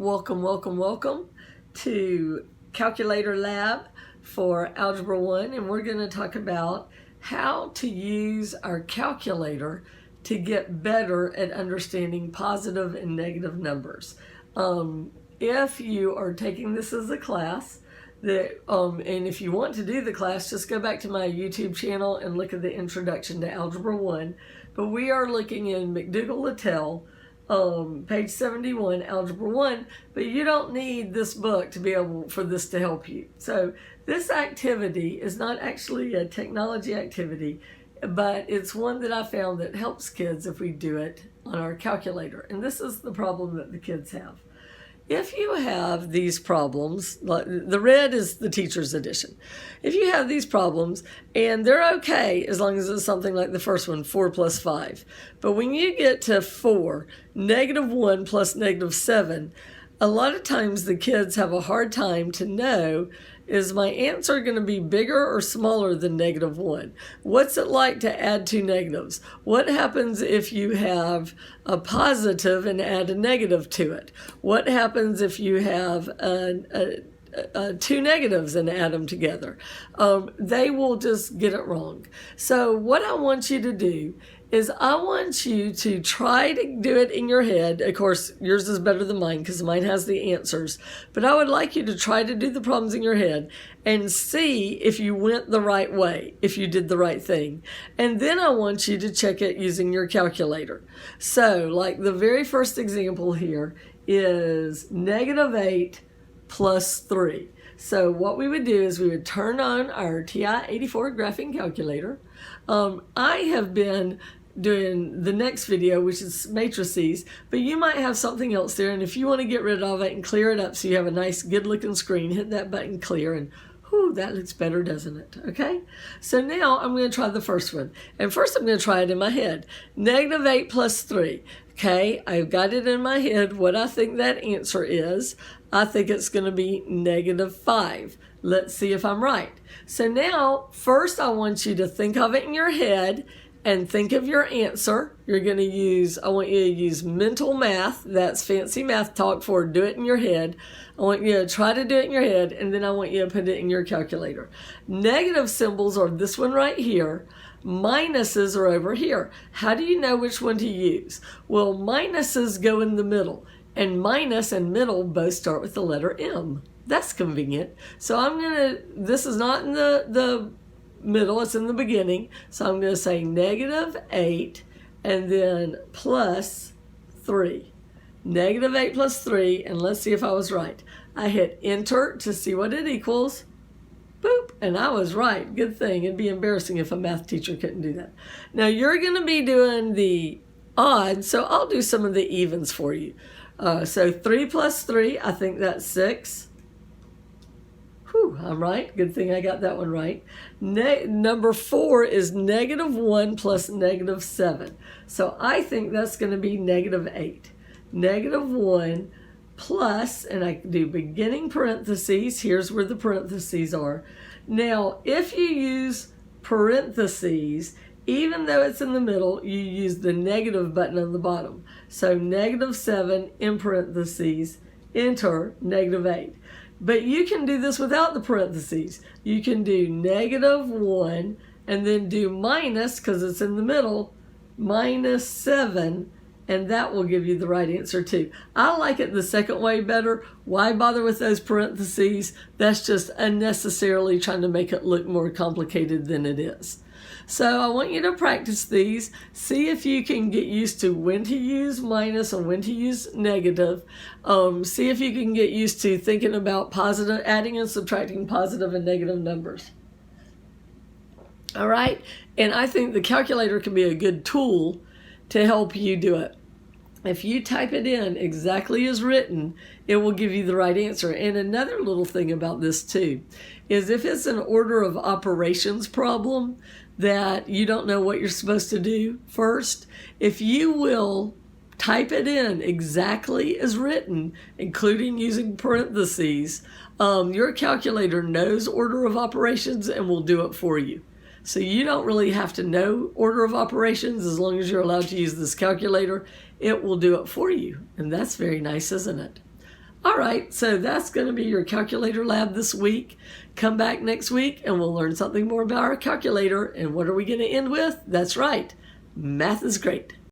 Welcome to Calculator Lab for Algebra 1, and we're going to talk about how to use our calculator to get better at understanding positive and negative numbers. If you are taking this as a class, and if you want to do the class, just go back to my YouTube channel and look at the introduction to Algebra 1. But we are looking in Mcdougal, Littell, page 71, Algebra 1, but you don't need this book to be able for this to help you. So this activity is not actually a technology activity, but it's one that I found that helps kids if we do it on our calculator. And this is the problem that the kids have. If you have these problems, the red is the teacher's edition. If you have these problems, and they're okay as long as it's something like the first one, 4 plus 5. But when you get to 4, -1 plus -7, a lot of times the kids have a hard time to know, is my answer going to be bigger or smaller than -1? What's it like to add two negatives? What happens if you have a positive and add a negative to it? What happens if you have two negatives and add them together? They will just get it wrong. So what I want you to do is I want you to try to do it in your head. Of course, yours is better than mine because mine has the answers. But I would like you to try to do the problems in your head and see if you went the right way, if you did the right thing. And then I want you to check it using your calculator. So, like the very first example here is -8 plus 3. So what we would do is we would turn on our TI-84 graphing calculator. I have been doing the next video, which is matrices, but you might have something else there, and if you want to get rid of it and clear it up so you have a nice good looking screen, hit that button, clear, and whew, that looks better, doesn't it? Okay, so now I'm going to try the first one, and first I'm going to try it in my head. -8 plus 3. Okay, I've got it in my head what I think that answer is. I think it's going to be -5. Let's see if I'm right. So now, first I want you to think of it in your head and think of your answer. You're going to use, I want you to use mental math. That's fancy math talk for do it in your head. I want you to try to do it in your head, and then I want you to put it in your calculator. Negative symbols are this one right here. Minuses are over here. How do you know which one to use? Well, minuses go in the middle, and minus and middle both start with the letter M. That's convenient. So this is not in the middle, it's in the beginning. So I'm going to say -8 and then plus 3. -8 plus 3, and let's see if I was right. I hit enter to see what it equals. Boop, and I was right. Good thing. It'd be embarrassing if a math teacher couldn't do that. Now you're going to be doing the odds, so I'll do some of the evens for you. So 3 plus 3, I think that's 6. Whew, I'm right. Good thing I got that one right. Number 4 is -1 plus -7. So I think that's going to be -8. -1 plus, and I can do beginning parentheses. Here's where the parentheses are. Now, if you use parentheses, even though it's in the middle, you use the negative button on the bottom. So -7 in parentheses, enter -8. But you can do this without the parentheses. You can do -1 and then do minus, because it's in the middle, -7, and that will give you the right answer too. I like it the second way better. Why bother with those parentheses? That's just unnecessarily trying to make it look more complicated than it is. So I want you to practice these. See if you can get used to when to use minus and when to use negative. See if you can get used to thinking about positive, adding and subtracting positive and negative numbers. All right, and I think the calculator can be a good tool to help you do it. If you type it in exactly as written, it will give you the right answer. And another little thing about this too is if it's an order of operations problem that you don't know what you're supposed to do first, if you will type it in exactly as written, including using parentheses, your calculator knows order of operations and will do it for you. So you don't really have to know order of operations. As long as you're allowed to use this calculator, it will do it for you. And that's very nice, isn't it? All right, so that's going to be your calculator lab this week. Come back next week and we'll learn something more about our calculator. And what are we going to end with? That's right, math is great.